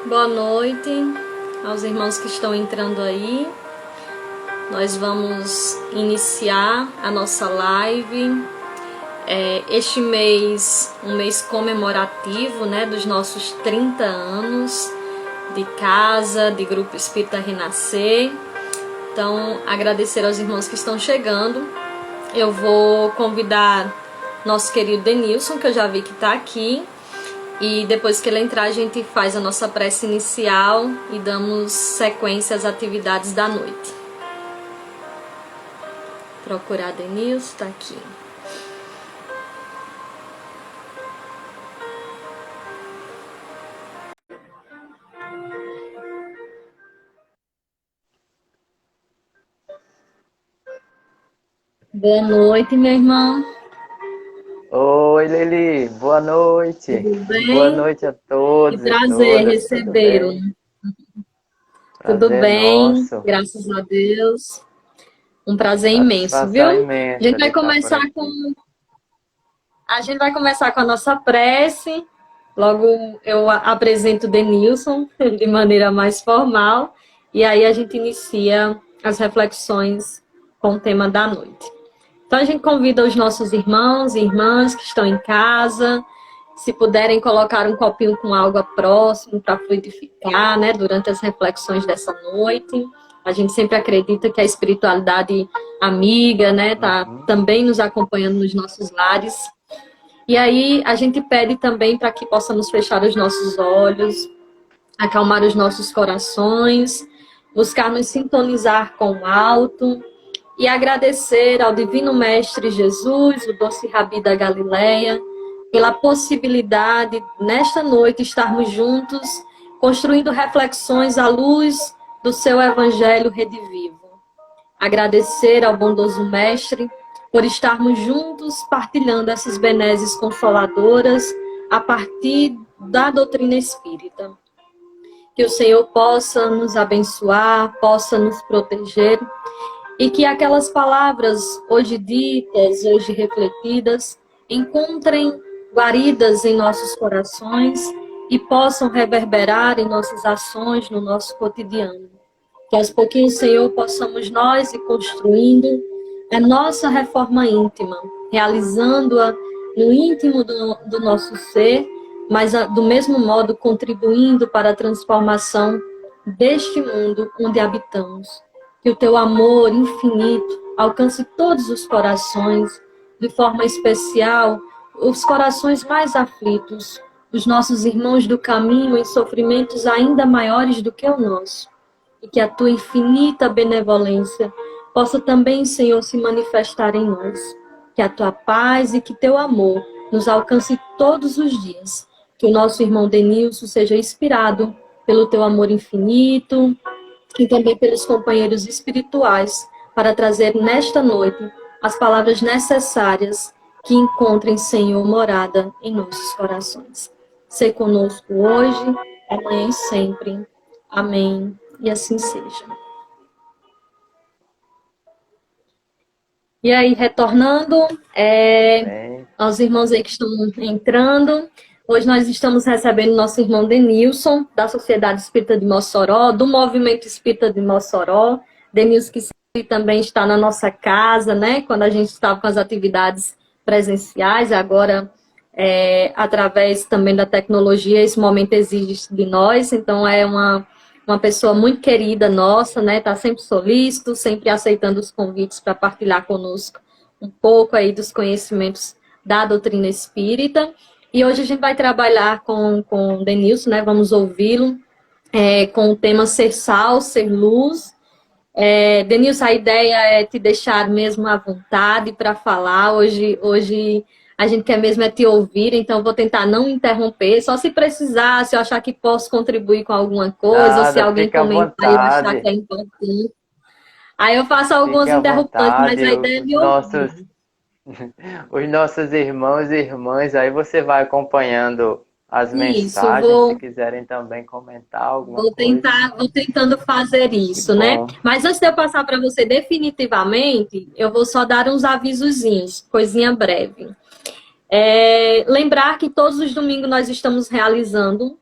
Boa noite aos irmãos que estão entrando aí. Nós vamos iniciar a nossa live. Este mês, um mês comemorativo, né, dos nossos 30 anos de casa, de Grupo Espírita Renascer. Então, agradecer aos irmãos que estão chegando. Eu vou convidar nosso querido Denilson, que eu já vi que está aqui. E depois que ele entrar, a gente faz a nossa prece inicial e damos sequência às atividades da noite. Procurar Denilson, está aqui. Boa noite, meu irmão. Oi, Lili, boa noite. Tudo bem? Boa noite a todos Que e prazer todas. recebê-lo. Tudo Prazer bem, nosso. graças a Deus. Um prazer imenso, viu? Satisfação A gente imensa de vai estar por começar aqui. com a nossa prece. Logo eu apresento o Denilson de maneira mais formal e aí a gente inicia as reflexões com o tema da noite. Então a gente convida os nossos irmãos e irmãs que estão em casa, se puderem colocar um copinho com água próximo para fluidificar, né, durante as reflexões dessa noite. A gente sempre acredita que a espiritualidade amiga, né, tá também nos acompanhando nos nossos lares. E aí a gente pede também para que possamos fechar os nossos olhos, acalmar os nossos corações, buscar nos sintonizar com o alto e agradecer ao Divino Mestre Jesus, o doce Rabi da Galileia, pela possibilidade, nesta noite, estarmos juntos, construindo reflexões à luz do seu Evangelho redivivo. Agradecer ao bondoso Mestre por estarmos juntos partilhando essas benesses consoladoras a partir da doutrina espírita. Que o Senhor possa nos abençoar, possa nos proteger e que aquelas palavras hoje ditas, hoje refletidas, encontrem guaridas em nossos corações e possam reverberar em nossas ações, no nosso cotidiano. Que aos pouquinhos, Senhor, possamos nós ir construindo a nossa reforma íntima, realizando-a no íntimo do nosso ser, mas do mesmo modo contribuindo para a transformação deste mundo onde habitamos. Que o teu amor infinito alcance todos os corações, de forma especial os corações mais aflitos, os nossos irmãos do caminho em sofrimentos ainda maiores do que o nosso. E que a tua infinita benevolência possa também, Senhor, se manifestar em nós. Que a tua paz e que teu amor nos alcance todos os dias. Que o nosso irmão Denilson seja inspirado pelo teu amor infinito e também pelos companheiros espirituais para trazer nesta noite as palavras necessárias que encontrem, Senhor, morada em nossos corações. Sê conosco hoje, amanhã e sempre. Amém. E assim seja. E aí, retornando aos irmãos aí que estão entrando, hoje nós estamos recebendo nosso irmão Denilson, da Sociedade Espírita de Mossoró, do Movimento Espírita de Mossoró. Denilson que também está na nossa casa, né? Quando a gente estava com as atividades presenciais, agora através também da tecnologia, esse momento exige de nós, então é uma pessoa muito querida nossa, né? Está sempre solícito, sempre aceitando os convites para partilhar conosco um pouco aí dos conhecimentos da doutrina espírita. E hoje a gente vai trabalhar com o Denilson, né? Vamos ouvi-lo com o tema Ser Sal, Ser Luz. Denilson, a ideia é te deixar mesmo à vontade para falar. Hoje a gente quer mesmo te ouvir, então vou tentar não interromper. Só se precisar, se eu achar que posso contribuir com alguma coisa, ou se alguém Fica à comentar e eu achar que vontade. é importante. Aí eu faço algumas Fique à interrupções, mas vontade. a ideia é me ouvir. Os nossos irmãos e irmãs, aí você vai acompanhando as Isso, mensagens, se quiserem também comentar alguma coisa. vou tentando fazer Que isso, né? bom. Mas antes de eu passar para você definitivamente, eu vou só dar uns avisozinhos, coisinha breve. Lembrar que todos os domingos nós estamos realizando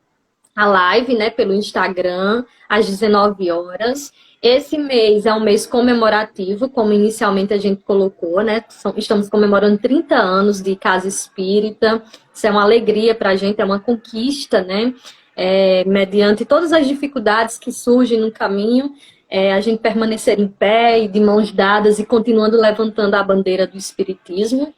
a live, né, pelo Instagram, às 19 horas. Esse mês é um mês comemorativo, como inicialmente a gente colocou, né? Estamos comemorando 30 anos de Casa Espírita. Isso é uma alegria para a gente, é uma conquista, né? Mediante todas as dificuldades que surgem no caminho, a gente permanecer em pé e de mãos dadas e continuando levantando a bandeira do Espiritismo.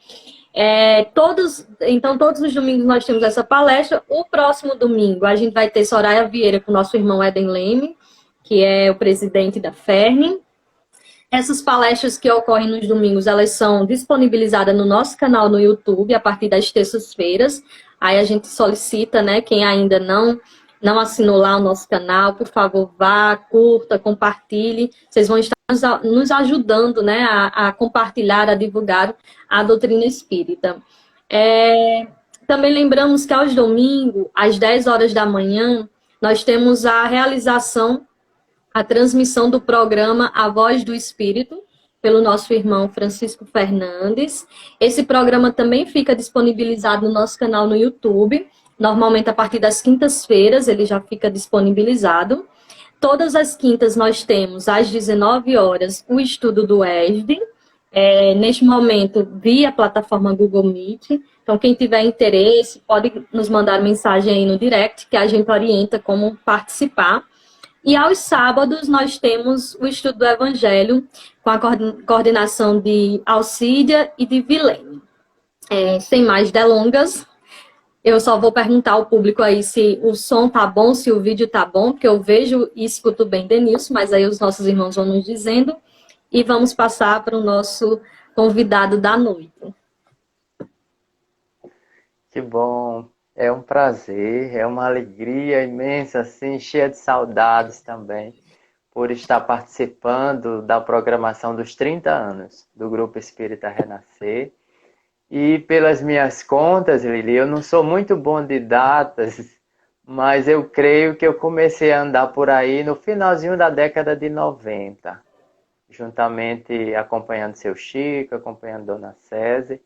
Então, todos os domingos nós temos essa palestra. O próximo domingo a gente vai ter Soraya Vieira com o nosso irmão Eden Leme, que é o presidente da FERN. Essas palestras que ocorrem nos domingos, elas são disponibilizadas no nosso canal no YouTube a partir das terças-feiras. Aí a gente solicita, né, quem ainda não assinou lá o nosso canal, por favor, vá, curta, compartilhe. Vocês vão estar nos ajudando, né, a compartilhar, a divulgar a doutrina espírita. Também lembramos que aos domingos, às 10 horas da manhã, nós temos a realização, a transmissão do programa A Voz do Espírito, pelo nosso irmão Francisco Fernandes. Esse programa também fica disponibilizado no nosso canal no YouTube. Normalmente, a partir das quintas-feiras, ele já fica disponibilizado. Todas as quintas nós temos, às 19 horas, o estudo do ESD. Neste momento, via plataforma Google Meet. Então, quem tiver interesse, pode nos mandar mensagem aí no direct, que a gente orienta como participar. E aos sábados nós temos o estudo do Evangelho com a coordenação de Alcídia e de Vilene. Sem mais delongas, eu só vou perguntar ao público aí se o som tá bom, se o vídeo tá bom, porque eu vejo e escuto bem Denilson, mas aí os nossos irmãos vão nos dizendo. E vamos passar para o nosso convidado da noite. Que bom. É um prazer, é uma alegria imensa, assim, cheia de saudades também, por estar participando da programação dos 30 anos do Grupo Espírita Renascer. E pelas minhas contas, Lili, eu não sou muito bom de datas, mas eu creio que eu comecei a andar por aí no finalzinho da década de 90, juntamente acompanhando seu Chico, acompanhando Dona Cési.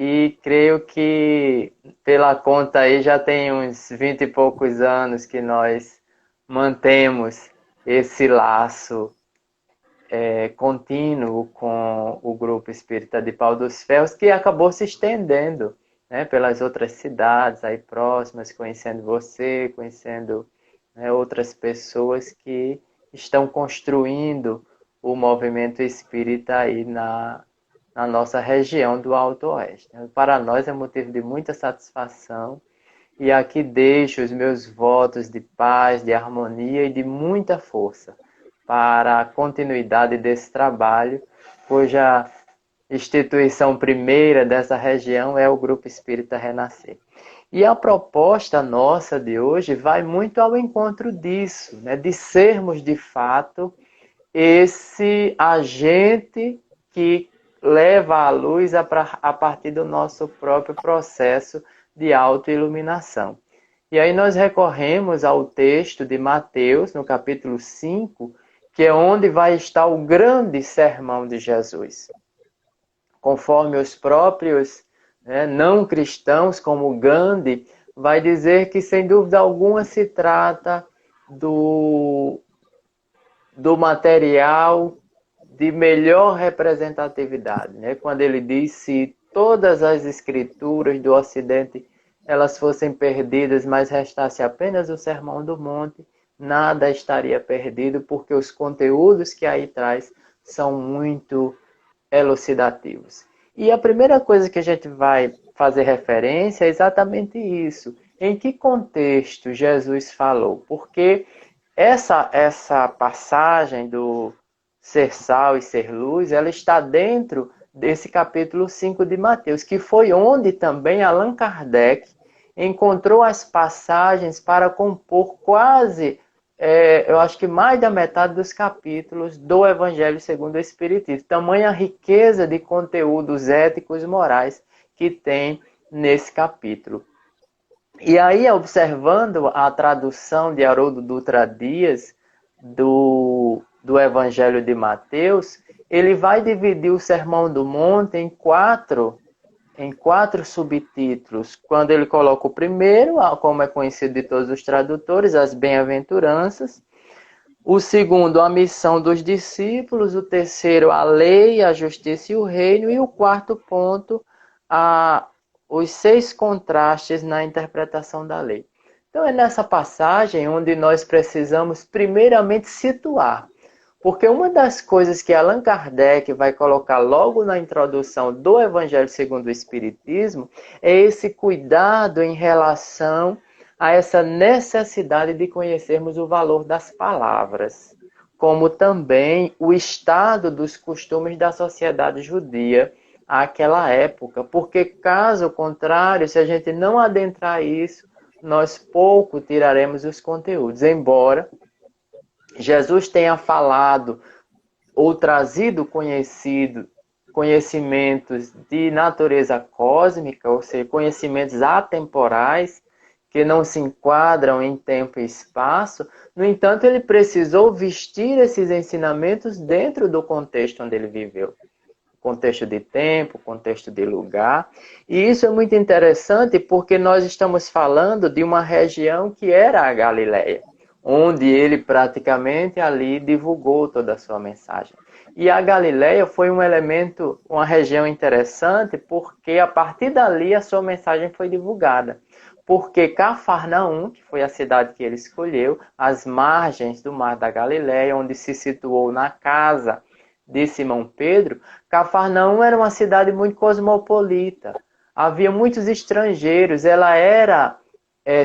E creio que, pela conta aí, já tem uns 20 e poucos anos que nós mantemos esse laço contínuo com o Grupo Espírita de Pau dos Ferros, que acabou se estendendo, né, pelas outras cidades aí próximas, conhecendo você, conhecendo, né, outras pessoas que estão construindo o movimento espírita aí na nossa região do Alto Oeste. Para nós é motivo de muita satisfação e aqui deixo os meus votos de paz, de harmonia e de muita força para a continuidade desse trabalho, cuja instituição primeira dessa região é o Grupo Espírita Renascer. E a proposta nossa de hoje vai muito ao encontro disso, né, de sermos de fato esse agente que leva a luz a partir do nosso próprio processo de autoiluminação. E aí nós recorremos ao texto de Mateus, no capítulo 5, que é onde vai estar o grande sermão de Jesus. Conforme os próprios, né, não cristãos, como Gandhi, vai dizer que, sem dúvida alguma, se trata do material de melhor representatividade, né? Quando ele diz: se todas as escrituras do Ocidente elas fossem perdidas, mas restasse apenas o Sermão do Monte, nada estaria perdido, porque os conteúdos que aí traz são muito elucidativos. E a primeira coisa que a gente vai fazer referência é exatamente isso. Em que contexto Jesus falou? Porque essa passagem do ser sal e ser luz, ela está dentro desse capítulo 5 de Mateus, que foi onde também Allan Kardec encontrou as passagens para compor quase, eu acho que mais da metade dos capítulos do Evangelho segundo o Espiritismo. Tamanha riqueza de conteúdos éticos e morais que tem nesse capítulo. E aí, observando a tradução de Haroldo Dutra Dias do Evangelho de Mateus, ele vai dividir o Sermão do Monte em quatro em 4 subtítulos. Quando ele coloca o primeiro, como é conhecido de todos os tradutores, as bem-aventuranças. O segundo, a missão dos discípulos. O terceiro, a lei, a justiça e o reino. E o quarto ponto, os 6 contrastes na interpretação da lei. Então é nessa passagem onde nós precisamos primeiramente situar. Porque uma das coisas que Allan Kardec vai colocar logo na introdução do Evangelho segundo o Espiritismo é esse cuidado em relação a essa necessidade de conhecermos o valor das palavras, como também o estado dos costumes da sociedade judia àquela época. Porque, caso contrário, se a gente não adentrar isso, nós pouco tiraremos os conteúdos. Embora Jesus tenha falado ou trazido conhecimentos de natureza cósmica, ou seja, conhecimentos atemporais, que não se enquadram em tempo e espaço, no entanto, ele precisou vestir esses ensinamentos dentro do contexto onde ele viveu. Contexto de tempo, contexto de lugar. E isso é muito interessante porque nós estamos falando de uma região que era a Galileia, onde ele praticamente ali divulgou toda a sua mensagem. E a Galileia foi um elemento, uma região interessante, porque a partir dali a sua mensagem foi divulgada. Porque Cafarnaum, que foi a cidade que ele escolheu, às margens do Mar da Galileia, onde se situou na casa de Simão Pedro, Cafarnaum era uma cidade muito cosmopolita. Havia muitos estrangeiros, ela era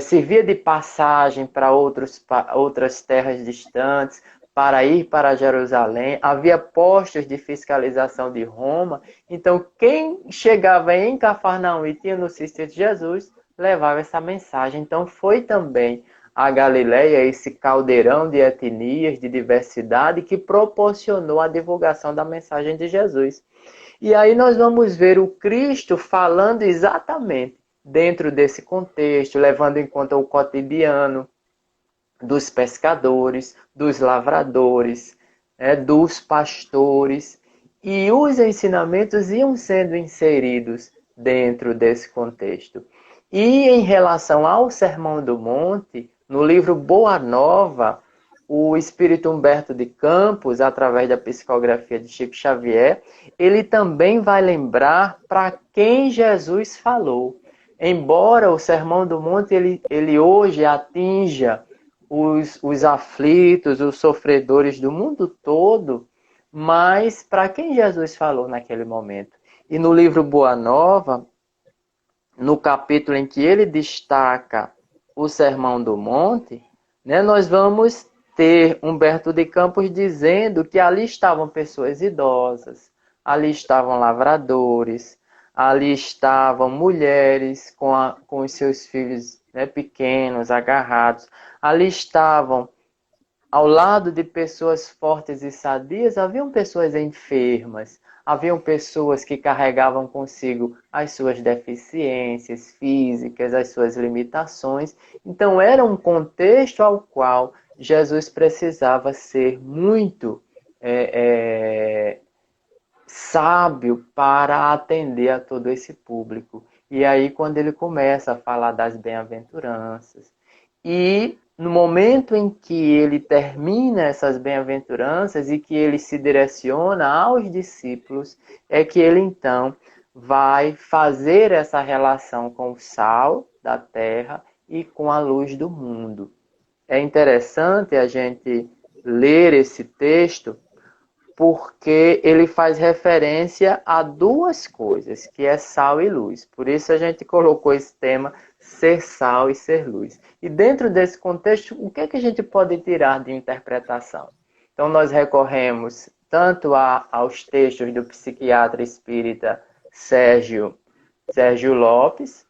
servia de passagem para outras terras distantes, para ir para Jerusalém. Havia postos de fiscalização de Roma. Então, quem chegava em Cafarnaum e tinha notícia de Jesus, levava essa mensagem. Então, foi também a Galileia, esse caldeirão de etnias, de diversidade, que proporcionou a divulgação da mensagem de Jesus. E aí nós vamos ver o Cristo falando exatamente dentro desse contexto, levando em conta o cotidiano dos pescadores, dos lavradores, dos pastores, e os ensinamentos iam sendo inseridos dentro desse contexto. E em relação ao Sermão do Monte, no livro Boa Nova, o espírito Humberto de Campos, através da psicografia de Chico Xavier, ele também vai lembrar para quem Jesus falou. Embora o Sermão do Monte ele hoje atinja os aflitos, os sofredores do mundo todo, mas para quem Jesus falou naquele momento? E no livro Boa Nova, no capítulo em que ele destaca o Sermão do Monte, nós vamos ter Humberto de Campos dizendo que ali estavam pessoas idosas, ali estavam lavradores, ali estavam mulheres com os seus filhos pequenos, agarrados. Ali estavam, ao lado de pessoas fortes e sadias, haviam pessoas enfermas. Haviam pessoas que carregavam consigo as suas deficiências físicas, as suas limitações. Então, era um contexto ao qual Jesus precisava ser muito sábio para atender a todo esse público. E aí, quando ele começa a falar das bem-aventuranças, e no momento em que ele termina essas bem-aventuranças e que ele se direciona aos discípulos, é que ele então vai fazer essa relação com o sal da terra e com a luz do mundo. É interessante a gente ler esse texto porque ele faz referência a duas coisas, que é sal e luz. Por isso a gente colocou esse tema, ser sal e ser luz. E dentro desse contexto, o que é que a gente pode tirar de interpretação? Então nós recorremos tanto aos textos do psiquiatra espírita Sérgio Lopes,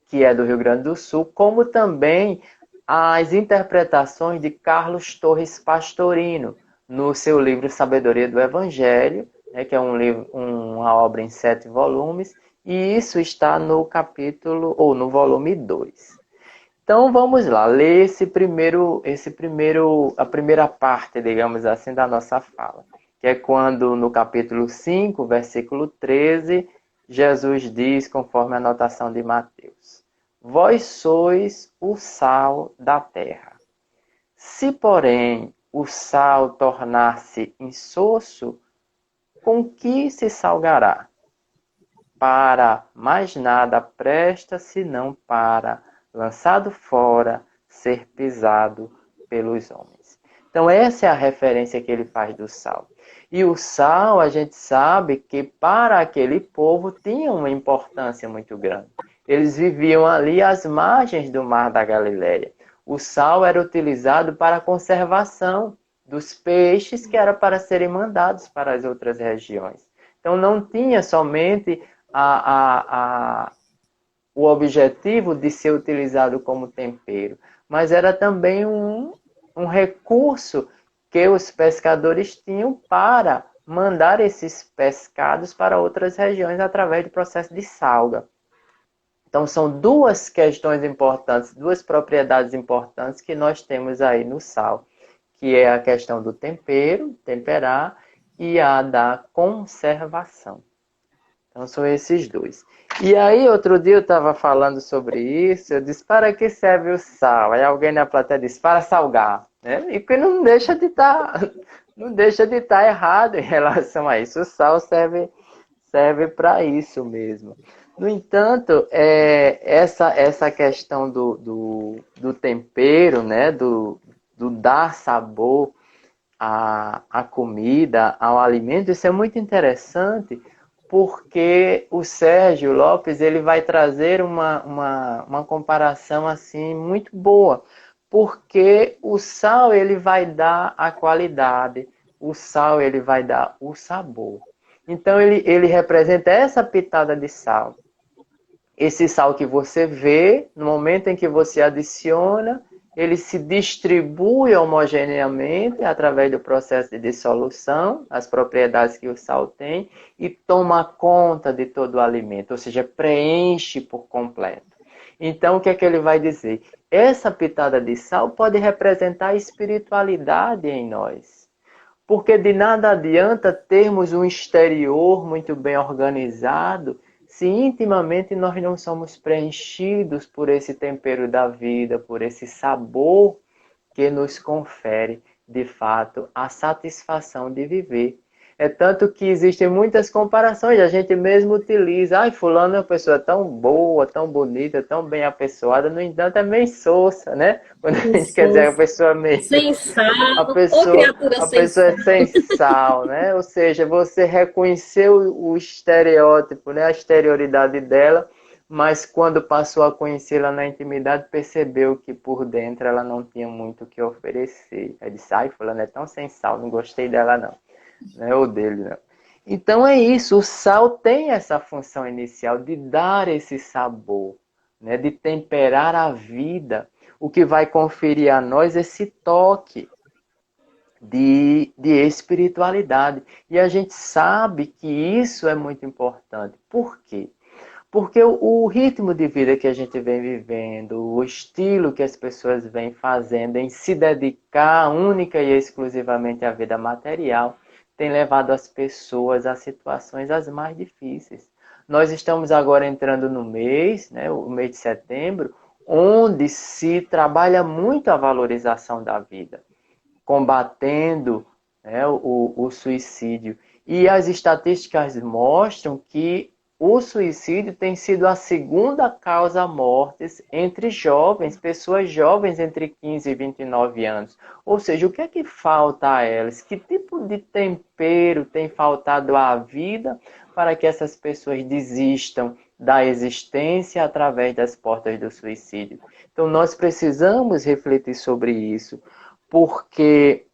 que é do Rio Grande do Sul, como também às interpretações de Carlos Torres Pastorino, no seu livro Sabedoria do Evangelho, que é uma obra em 7 volumes, e isso está no capítulo, ou no volume 2. Então vamos lá, ler a primeira parte, digamos assim, da nossa fala, que é quando no capítulo 5, versículo 13, Jesus diz, conforme a anotação de Mateus: vós sois o sal da terra. Se, porém, o sal tornar-se insosso, com que se salgará? Para mais nada presta, senão para, lançado fora, ser pisado pelos homens. Então essa é a referência que ele faz do sal. E o sal, a gente sabe que para aquele povo tinha uma importância muito grande. Eles viviam ali às margens do Mar da Galileia. O sal era utilizado para a conservação dos peixes que era para serem mandados para as outras regiões. Então não tinha somente o objetivo de ser utilizado como tempero, mas era também um recurso que os pescadores tinham para mandar esses pescados para outras regiões através do processo de salga. Então são duas questões importantes, duas propriedades importantes que nós temos aí no sal, que é a questão do tempero, temperar, e a da conservação. Então são esses dois. E aí outro dia eu estava falando sobre isso, eu disse, para que serve o sal? Aí alguém na plateia disse, para salgar. Né? E que não deixa de estar errado em relação a isso. O sal serve para isso mesmo. No entanto, essa questão do tempero, né? do dar sabor à comida, ao alimento, isso é muito interessante, porque o Sérgio Lopes ele vai trazer uma comparação assim muito boa, porque o sal ele vai dar a qualidade, o sal ele vai dar o sabor. Então ele representa essa pitada de sal. Esse sal que você vê, no momento em que você adiciona, ele se distribui homogeneamente através do processo de dissolução, as propriedades que o sal tem, e toma conta de todo o alimento, ou seja, preenche por completo. Então, o que é que ele vai dizer? Essa pitada de sal pode representar a espiritualidade em nós. Porque de nada adianta termos um exterior muito bem organizado se intimamente nós não somos preenchidos por esse tempero da vida, por esse sabor que nos confere, de fato, a satisfação de viver. É tanto que existem muitas comparações, a gente mesmo utiliza. Ai, fulano é uma pessoa tão boa, tão bonita, tão bem apessoada, no entanto é meio sossa, né? Quando a gente quer dizer a pessoa meio... Sem sal, A ou pessoa, criatura a sem pessoa é sal. sem sal, né? Ou seja, você reconheceu o estereótipo, né? A exterioridade dela, mas quando passou a conhecê-la na intimidade, percebeu que por dentro ela não tinha muito o que oferecer. Aí disse, ai, fulano é tão sem sal, não gostei dela não, né? Ou dele não. Então é isso, o sal tem essa função inicial de dar esse sabor, né? De temperar a vida, o que vai conferir a nós esse toque de espiritualidade. E a gente sabe que isso é muito importante. Por quê? Porque o ritmo de vida que a gente vem vivendo, o estilo que as pessoas vêm fazendo em se dedicar única e exclusivamente à vida material, tem levado as pessoas a situações as mais difíceis. Nós estamos agora entrando no mês, né, o mês de setembro, onde se trabalha muito a valorização da vida, combatendo, né, o suicídio. E as estatísticas mostram que o suicídio tem sido a segunda causa mortes entre jovens, pessoas jovens entre 15 e 29 anos. Ou seja, o que é que falta a elas? Que tipo de tempero tem faltado à vida para que essas pessoas desistam da existência através das portas do suicídio? Então nós precisamos refletir sobre isso, porque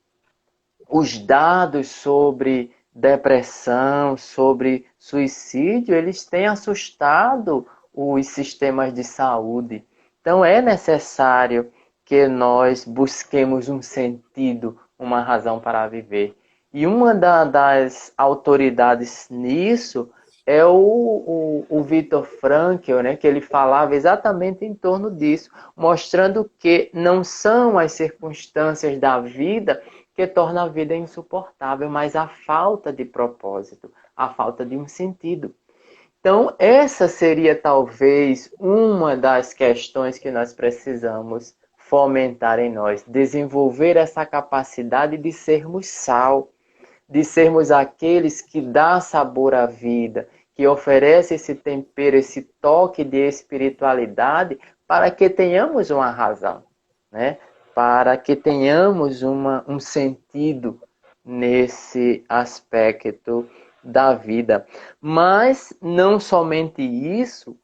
os dados sobre depressão, sobre suicídio, eles têm assustado os sistemas de saúde. Então é necessário que nós busquemos um sentido, uma razão para viver. E uma das autoridades nisso é o Viktor Frankl, né, que ele falava exatamente em torno disso, mostrando que não são as circunstâncias da vida que torna a vida insuportável, mas a falta de propósito, a falta de um sentido. Então, essa seria talvez uma das questões que nós precisamos fomentar em nós, desenvolver essa capacidade de sermos sal, de sermos aqueles que dá sabor à vida, que oferece esse tempero, esse toque de espiritualidade, para que tenhamos uma razão, né? Para que tenhamos um sentido nesse aspecto da vida. Mas não somente isso,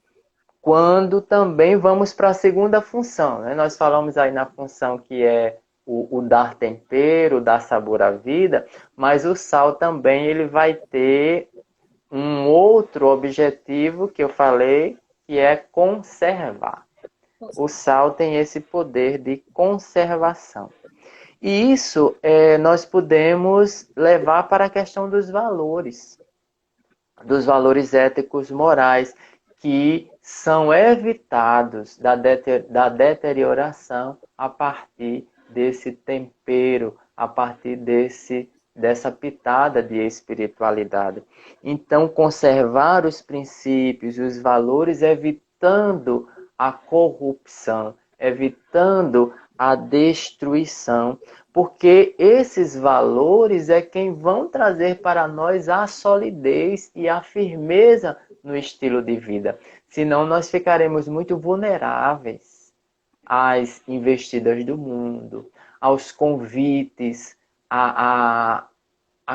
quando também vamos para a segunda função, né? Nós falamos aí na função que é o dar tempero, dar sabor à vida, mas o sal também ele vai ter um outro objetivo que eu falei, que é conservar. O sal tem esse poder de conservação. E isso nós podemos levar para a questão dos valores éticos morais, que são evitados da deterioração a partir desse tempero, a partir dessa pitada de espiritualidade. Então, conservar os princípios, os valores, evitando a corrupção, evitando a destruição, porque esses valores é quem vão trazer para nós a solidez e a firmeza no estilo de vida. Senão nós ficaremos muito vulneráveis às investidas do mundo, aos convites, a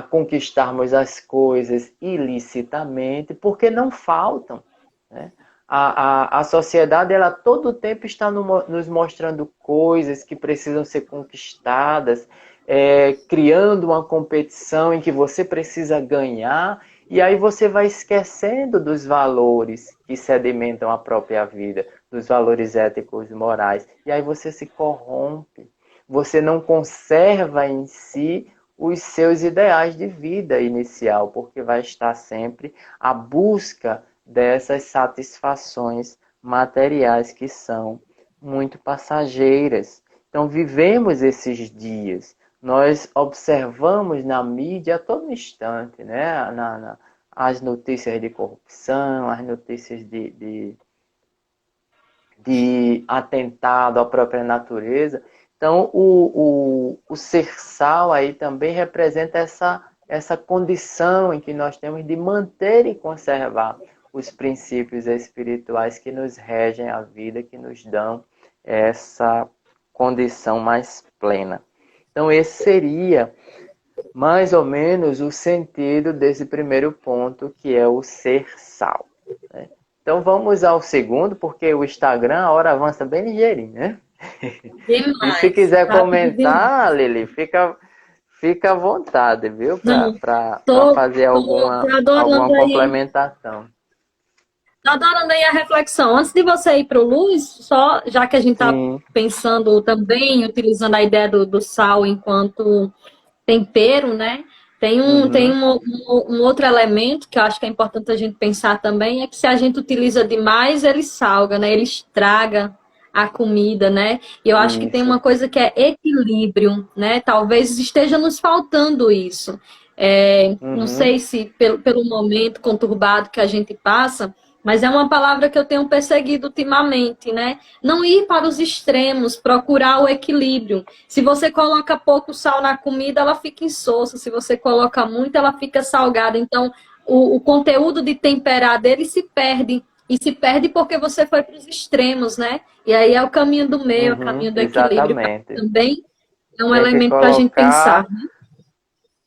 conquistarmos as coisas ilicitamente, porque não faltam, né? A sociedade, ela todo o tempo está nos mostrando coisas que precisam ser conquistadas, criando uma competição em que você precisa ganhar, e aí você vai esquecendo dos valores que sedimentam a própria vida, dos valores éticos e morais, e aí você se corrompe, você não conserva em si os seus ideais de vida inicial, porque vai estar sempre à busca dessas satisfações materiais que são muito passageiras. Então, vivemos esses dias. Nós observamos na mídia a todo instante, né? As notícias de corrupção, as notícias de atentado à própria natureza. Então, o ser sal aí também representa essa condição em que nós temos de manter e conservar os princípios espirituais que nos regem a vida, que nos dão essa condição mais plena. Então, esse seria mais ou menos o sentido desse primeiro ponto, que é o ser sal, né? Então, vamos ao segundo, porque o Instagram, a hora avança bem ligeirinho, né? E se Demais. quiser Rápido demais. comentar, Lili, fica à vontade, viu? Não, Para tô, fazer tô alguma adorando aí. complementação. Tô adorando aí a reflexão. Antes de você ir para o Luz, só já que a gente está Sim. pensando também, utilizando a ideia do sal enquanto tempero, né? Tem Uhum. um outro elemento que eu acho que é importante a gente pensar também, é que se a gente utiliza demais, ele salga, né? Ele estraga a comida, né? E eu acho que tem Isso. uma coisa que é equilíbrio, né? Talvez esteja nos faltando isso. Não Uhum. sei se pelo momento conturbado que a gente passa, mas é uma palavra que eu tenho perseguido ultimamente, né? Não ir para os extremos, procurar o equilíbrio. Se você coloca pouco sal na comida, ela fica insossa. Se você coloca muito, ela fica salgada. Então, o conteúdo de temperar dele se perde. E se perde porque você foi para os extremos, né? E aí é o caminho do meio, é o Uhum. caminho do equilíbrio. Exatamente. Também é um Tem que elemento para a gente pensar, colocar né?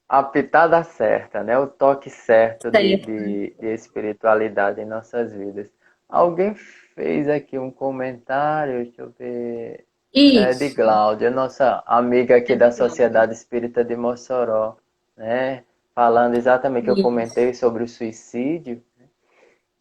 a pitada certa, né? O toque certo Certo. de espiritualidade em nossas vidas. Alguém fez aqui um comentário, deixa eu ver. De Isso. Gláudia, nossa amiga aqui É da de Cláudia. Sociedade Espírita de Mossoró, né? Falando exatamente que eu Isso. comentei sobre o suicídio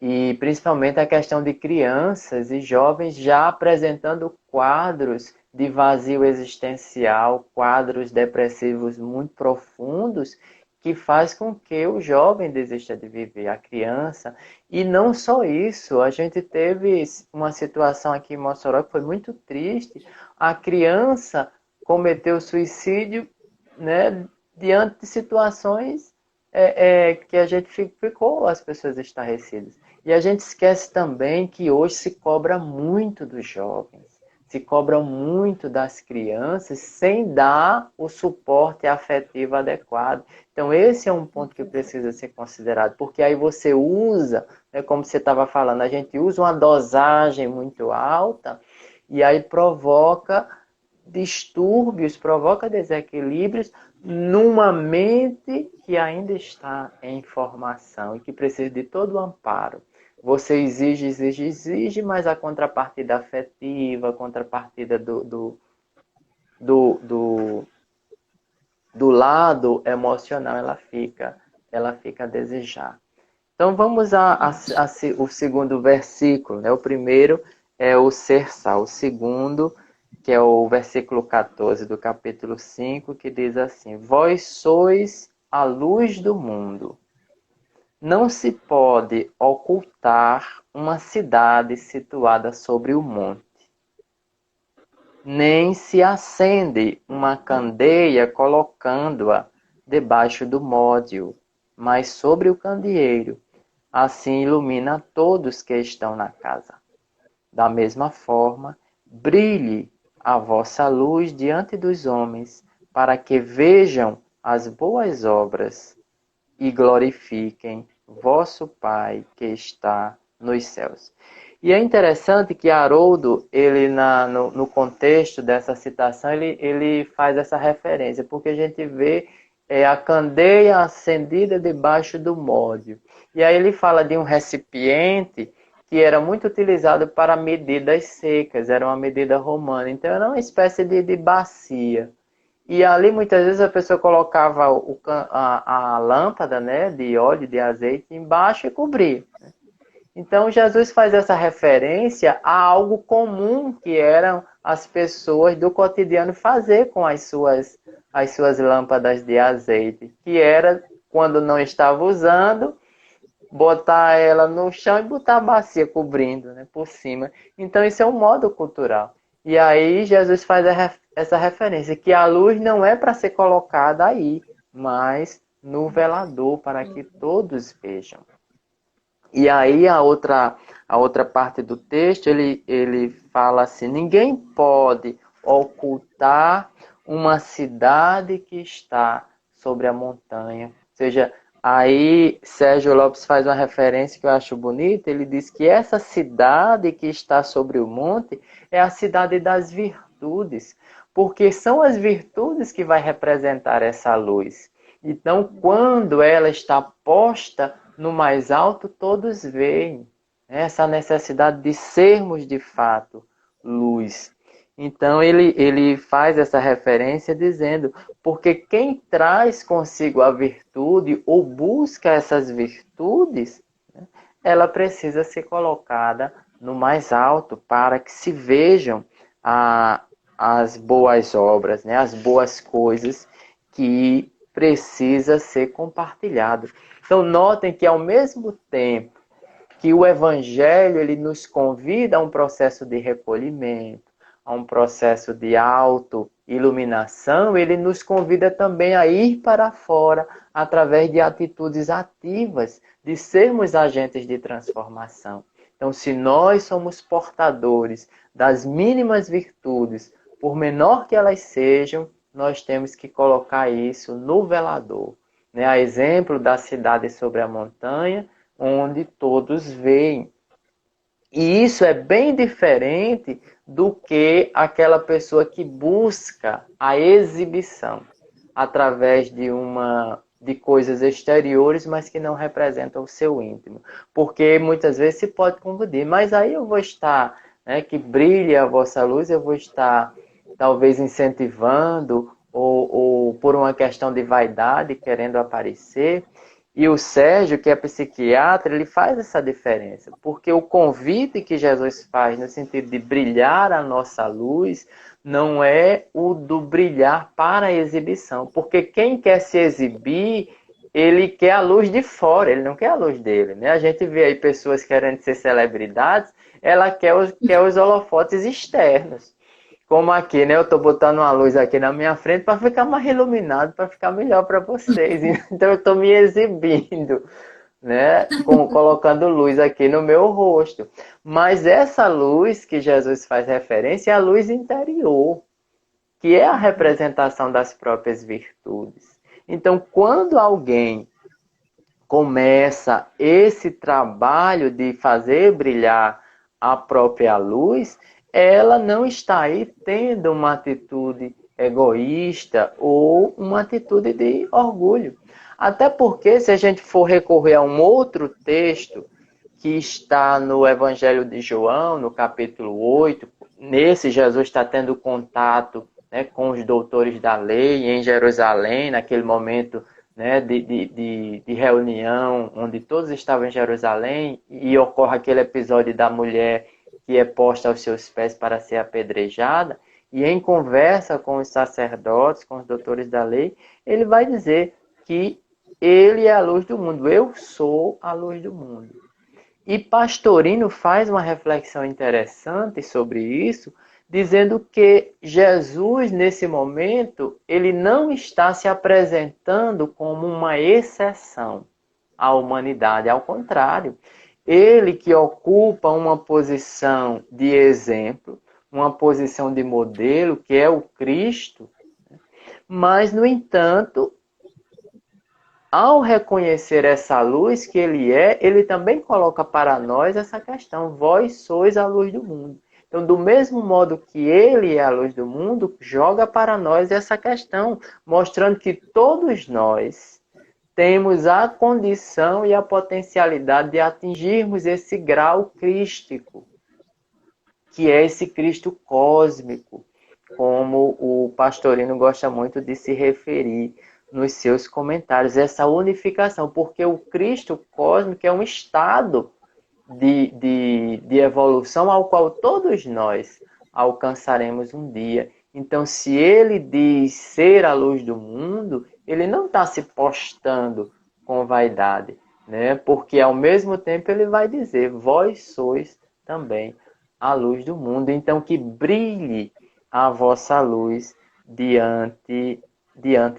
e principalmente a questão de crianças e jovens já apresentando quadros de vazio existencial, quadros depressivos muito profundos, que faz com que o jovem desista de viver, a criança. E não só isso, a gente teve uma situação aqui em Mossoró que foi muito triste. A criança cometeu suicídio, né, diante de situações que a gente ficou as pessoas estarrecidas. E a gente esquece também que hoje se cobra muito dos jovens, se cobra muito das crianças sem dar o suporte afetivo adequado. Então esse é um ponto que precisa ser considerado, porque aí você usa, né, como você estava falando, a gente usa uma dosagem muito alta e aí provoca distúrbios, provoca desequilíbrios numa mente que ainda está em formação e que precisa de todo o amparo. Você exige, exige, exige, mas a contrapartida afetiva, a contrapartida do, do, do lado emocional, ela fica a desejar. Então vamos o segundo versículo. Né? O primeiro é o ser sal. O segundo, que é o versículo 14 do capítulo 5, que diz assim: Vós sois a luz do mundo. Não se pode ocultar uma cidade situada sobre o monte, nem se acende uma candeia colocando-a debaixo do módio, mas sobre o candeeiro. Assim ilumina todos que estão na casa. Da mesma forma, brilhe a vossa luz diante dos homens, para que vejam as boas obras e glorifiquem vosso Pai que está nos céus. E é interessante que Haroldo, ele no contexto dessa citação, ele faz essa referência, porque a gente vê a candeia acendida debaixo do módio. E aí ele fala de um recipiente que era muito utilizado para medidas secas, era uma medida romana. Então era uma espécie de bacia. E ali muitas vezes a pessoa colocava a lâmpada, né, de óleo, de azeite embaixo e cobria. Então Jesus faz essa referência a algo comum que eram as pessoas do cotidiano fazer com as suas lâmpadas de azeite, que era, quando não estava usando, botar ela no chão e botar a bacia cobrindo, né, por cima. Então isso é um modo cultural. E aí Jesus faz essa referência, que a luz não é para ser colocada aí, mas no velador, para que todos vejam. E aí a outra parte do texto, ele fala assim: ninguém pode ocultar uma cidade que está sobre a montanha. Ou seja, aí Sérgio Lopes faz uma referência que eu acho bonita. Ele diz que essa cidade que está sobre o monte é a cidade das virtudes, porque são as virtudes que vai representar essa luz. Então, quando ela está posta no mais alto, todos veem essa necessidade de sermos de fato luz. Então ele faz essa referência dizendo, porque quem traz consigo a virtude ou busca essas virtudes, né, ela precisa ser colocada no mais alto para que se vejam as boas obras, né, as boas coisas que precisa ser compartilhado. Então notem que ao mesmo tempo que o Evangelho ele nos convida a um processo de recolhimento, a um processo de auto-iluminação, ele nos convida também a ir para fora através de atitudes ativas, de sermos agentes de transformação. Então, se nós somos portadores das mínimas virtudes, por menor que elas sejam, nós temos que colocar isso no velador. Né? A exemplo da cidade sobre a montanha, onde todos veem. E isso é bem diferente do que aquela pessoa que busca a exibição através de coisas exteriores, mas que não representam o seu íntimo. Porque muitas vezes se pode confundir, mas aí eu vou estar, né, que brilhe a vossa luz, eu vou estar talvez incentivando ou por uma questão de vaidade, querendo aparecer. E o Sérgio, que é psiquiatra, ele faz essa diferença, porque o convite que Jesus faz no sentido de brilhar a nossa luz não é o do brilhar para a exibição, porque quem quer se exibir, ele quer a luz de fora, ele não quer a luz dele, né? A gente vê aí pessoas querendo ser celebridades, ela quer os holofotes externos. Como aqui, né? Eu estou botando uma luz aqui na minha frente para ficar mais iluminado, para ficar melhor para vocês. Então eu estou me exibindo, né, colocando luz aqui no meu rosto. Mas essa luz que Jesus faz referência é a luz interior, que é a representação das próprias virtudes. Então, quando alguém começa esse trabalho de fazer brilhar a própria luz, ela não está aí tendo uma atitude egoísta ou uma atitude de orgulho. Até porque, se a gente for recorrer a um outro texto que está no Evangelho de João, no capítulo 8, nesse Jesus está tendo contato, né, com os doutores da lei em Jerusalém, naquele momento, né, de reunião, onde todos estavam em Jerusalém, e ocorre aquele episódio da mulher que é posta aos seus pés para ser apedrejada, e em conversa com os sacerdotes, com os doutores da lei, ele vai dizer que ele é a luz do mundo, eu sou a luz do mundo. E Pastorino faz uma reflexão interessante sobre isso, dizendo que Jesus, nesse momento, ele não está se apresentando como uma exceção à humanidade, ao contrário. Ele que ocupa uma posição de exemplo, uma posição de modelo, que é o Cristo, mas, no entanto, ao reconhecer essa luz que ele é, ele também coloca para nós essa questão: vós sois a luz do mundo. Então, do mesmo modo que ele é a luz do mundo, joga para nós essa questão, mostrando que todos nós temos a condição e a potencialidade de atingirmos esse grau crístico, que é esse Cristo cósmico, como o Pastorino gosta muito de se referir nos seus comentários, essa unificação, porque o Cristo cósmico é um estado de evolução ao qual todos nós alcançaremos um dia. Então, se ele diz ser a luz do mundo, ele não está se postando com vaidade, né? Porque ao mesmo tempo ele vai dizer: vós sois também a luz do mundo. Então, que brilhe a vossa luz diante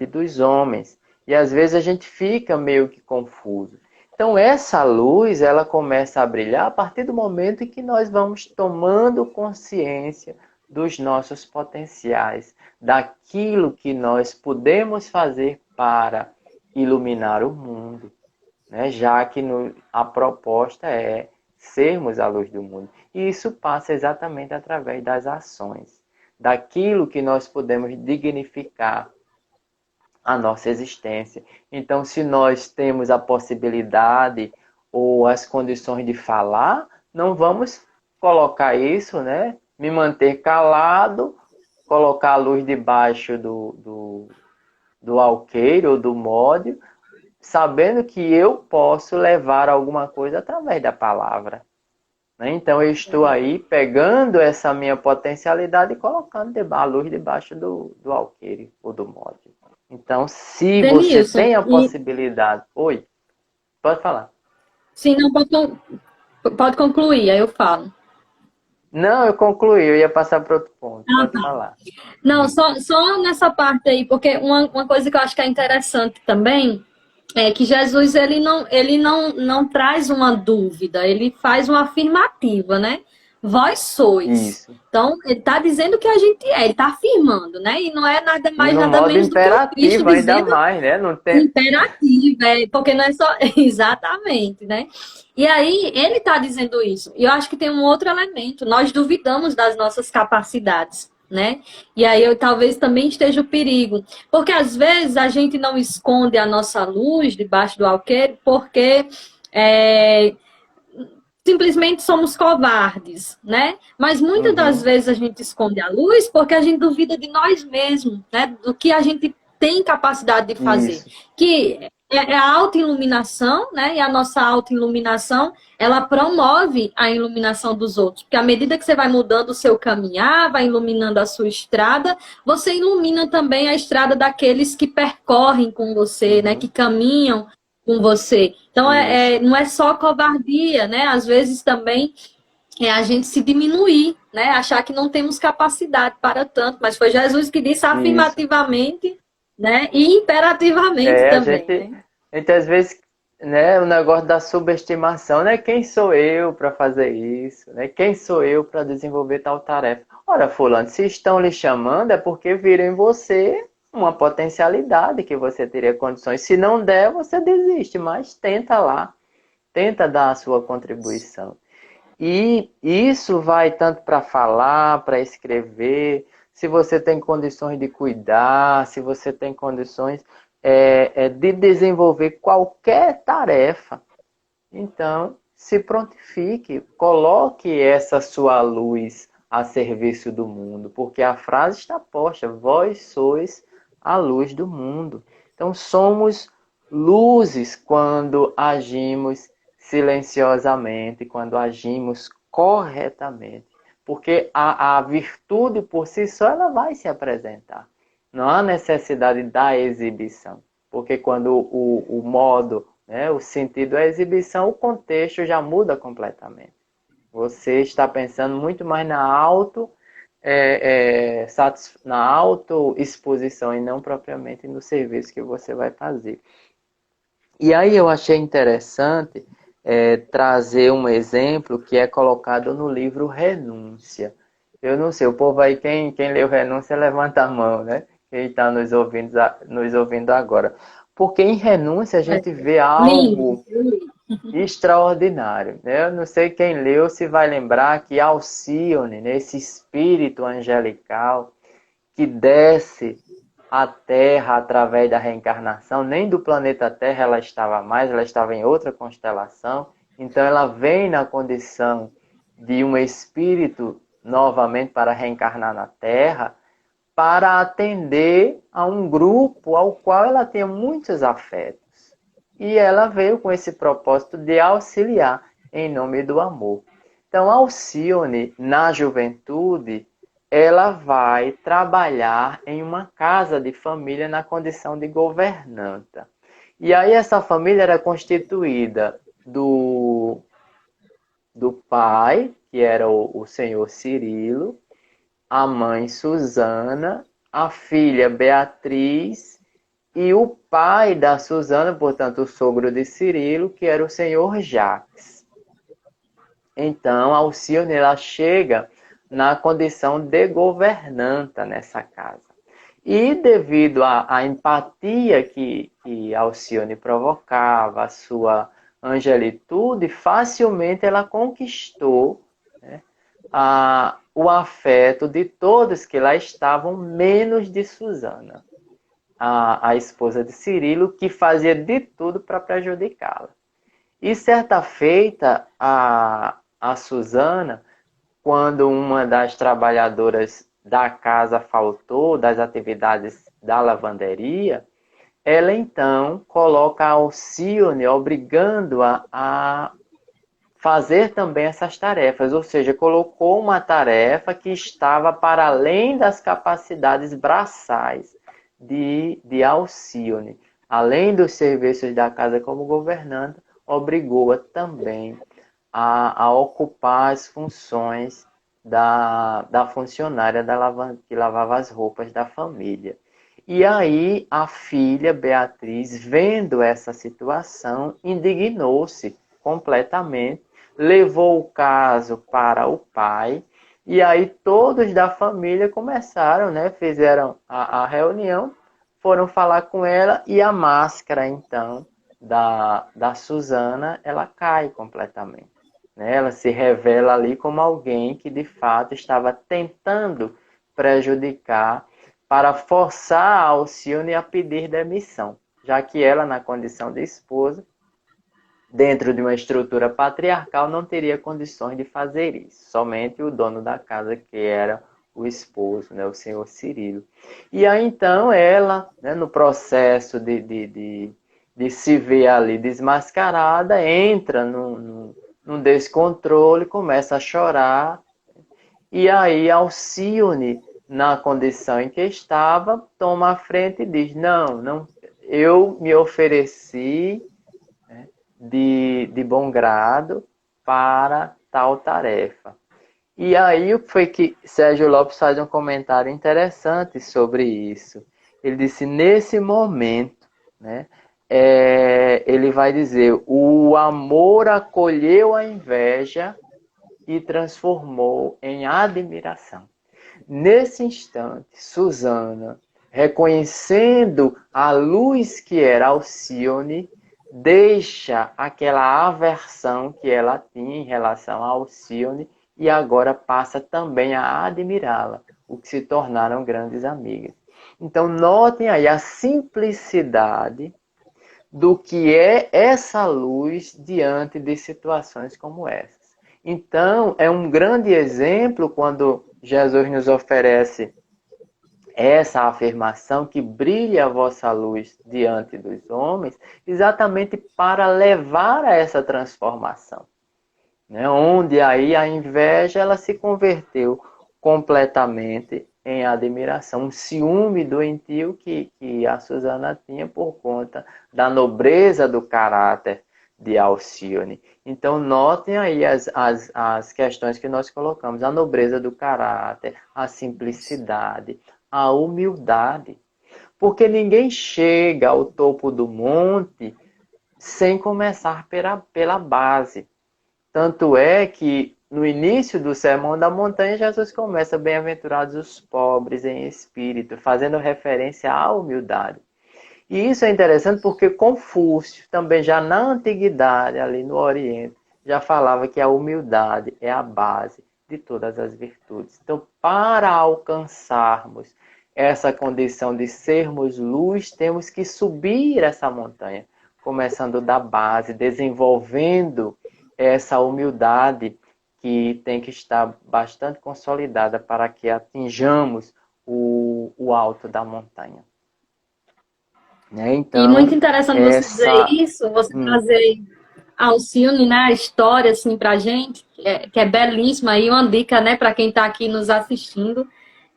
dos homens. E às vezes a gente fica meio que confuso. Então essa luz, ela começa a brilhar a partir do momento em que nós vamos tomando consciência dos nossos potenciais, daquilo que nós podemos fazer para iluminar o mundo, né? Já que a proposta é sermos a luz do mundo. E isso passa exatamente através das ações, daquilo que nós podemos dignificar a nossa existência. Então, se nós temos a possibilidade ou as condições de falar, não vamos colocar isso, né? Me manter calado, colocar a luz debaixo do alqueire ou do módio, sabendo que eu posso levar alguma coisa através da palavra. Então, eu estou aí pegando essa minha potencialidade e colocando a luz debaixo do alqueire ou do módio. Então, se você Denilson, tem a possibilidade... Oi, pode falar. sim, não, pode concluir, aí eu falo. Não, eu concluí, eu ia passar para outro ponto. Ah, Pode tá. falar. Não, só nessa parte aí, porque uma coisa que eu acho que é interessante também é que Jesus ele não traz uma dúvida, ele faz uma afirmativa, né? Vós sois. Isso. Então, ele está dizendo que a gente é, ele está afirmando, né? E não é nada E mais, no nada modo menos do que o Cristo imperativo ainda dizendo mais, né? Não tem... imperativo, porque não é só. Exatamente, né? E aí, ele está dizendo isso. E eu acho que tem um outro elemento. Nós duvidamos das nossas capacidades, né? E aí, talvez também esteja o perigo. Porque, às vezes, a gente não esconde a nossa luz debaixo do alqueire porque simplesmente somos covardes, né? Mas muitas das vezes a gente esconde a luz porque a gente duvida de nós mesmos, né? Do que a gente tem capacidade de fazer. Isso. Que é a autoiluminação, né? E a nossa autoiluminação, ela promove a iluminação dos outros. Porque à medida que você vai mudando o seu caminhar, vai iluminando a sua estrada, você ilumina também a estrada daqueles que percorrem com você, né? Que caminham com você. Então, não é só covardia, né? Às vezes também é a gente se diminuir, né? Achar que não temos capacidade para tanto. Mas foi Jesus que disse afirmativamente, né? E imperativamente A também, gente, né? a gente às vezes né, o negócio da subestimação, né? Quem sou eu para fazer isso? Né? Quem sou eu para desenvolver tal tarefa? Ora, fulano, se estão lhe chamando é porque viram em você uma potencialidade que você teria condições. Se não der, você desiste, mas tenta lá, tenta dar a sua contribuição. E isso vai tanto para falar, para escrever, se você tem condições de cuidar, se você tem condições de desenvolver qualquer tarefa. Então, se prontifique, coloque essa sua luz a serviço do mundo, porque a frase está posta: vós sois a luz do mundo. Então, somos luzes quando agimos silenciosamente, quando agimos corretamente, porque a virtude por si só ela vai se apresentar. Não há necessidade da exibição, porque quando o modo, né, o sentido é exibição, o contexto já muda completamente. Você está pensando muito mais na autoexposição e não propriamente no serviço que você vai fazer. E aí eu achei interessante trazer um exemplo que é colocado no livro Renúncia. Eu não sei, o povo aí, quem leu Renúncia, levanta a mão, né? Quem está nos ouvindo agora. Porque em Renúncia a gente vê Lindo. algo extraordinário, né? Eu não sei quem leu se vai lembrar que Alcione, né, esse espírito angelical que desce à Terra através da reencarnação, nem do planeta Terra ela estava mais, ela estava em outra constelação, então ela vem na condição de um espírito novamente para reencarnar na Terra, para atender a um grupo ao qual ela tinha muitos afetos. E ela veio com esse propósito de auxiliar em nome do amor. Então, Alcione, na juventude, ela vai trabalhar em uma casa de família na condição de governanta. E aí essa família era constituída do pai, que era o senhor Cirilo, a mãe Susana, a filha Beatriz e o pai da Susana, portanto o sogro de Cirilo, que era o senhor Jacques. Então, Alcione ela chega na condição de governanta nessa casa. E devido à empatia que Alcione provocava, a sua angelitude, facilmente ela conquistou, né, o afeto de todos que lá estavam, menos de Susana, a esposa de Cirilo, que fazia de tudo para prejudicá-la. E certa feita, a Susana, quando uma das trabalhadoras da casa faltou, das atividades da lavanderia, ela então coloca a Alcione, obrigando-a a fazer também essas tarefas, ou seja, colocou uma tarefa que estava para além das capacidades braçais de Alcione. Além dos serviços da casa como governanta, obrigou-a também a ocupar as funções da funcionária que lavava as roupas da família. E aí a filha Beatriz, vendo essa situação, indignou-se completamente, levou o caso para o pai, e aí todos da família começaram, né, fizeram a reunião, foram falar com ela, e a máscara, então, da Susana, ela cai completamente. Né? Ela se revela ali como alguém que, de fato, estava tentando prejudicar para forçar a Alcione a pedir demissão, já que ela, na condição de esposa, dentro de uma estrutura patriarcal, não teria condições de fazer isso. Somente o dono da casa, que era o esposo, né, o senhor Cirilo. E aí, então, ela, né, no processo de se ver ali desmascarada, entra num descontrole, começa a chorar, e aí Alcione, na condição em que estava, toma a frente e diz: não, eu me ofereci, né, de bom grado para tal tarefa. E aí foi que Sérgio Lopes faz um comentário interessante sobre isso. Ele disse: nesse momento, né, ele vai dizer: o amor acolheu a inveja e transformou em admiração. Nesse instante, Susana, reconhecendo a luz que era Alcione, deixa aquela aversão que ela tinha em relação a Alcione e agora passa também a admirá-la, o que se tornaram grandes amigas. Então, notem aí a simplicidade do que é essa luz diante de situações como essas. Então, é um grande exemplo quando Jesus nos oferece essa afirmação que brilha a vossa luz diante dos homens, exatamente para levar a essa transformação, né? Onde aí a inveja ela se converteu completamente em admiração, um ciúme doentio que a Susana tinha por conta da nobreza do caráter de Alcione. Então, notem aí as questões que nós colocamos: a nobreza do caráter, a simplicidade, a humildade. Porque ninguém chega ao topo do monte sem começar pela base. Tanto é que no início do Sermão da Montanha, Jesus começa: bem-aventurados os pobres em espírito, fazendo referência à humildade. E isso é interessante porque Confúcio, também já na antiguidade, ali no Oriente, já falava que a humildade é a base de todas as virtudes. Então, para alcançarmos essa condição de sermos luz, temos que subir essa montanha, começando da base, desenvolvendo essa humildade que tem que estar bastante consolidada para que atinjamos o alto da montanha. Né? Então, e muito interessante você dizer isso, você trazer Alcione, né, a história assim, para a gente, que é belíssima, e uma dica, né, para quem está aqui nos assistindo,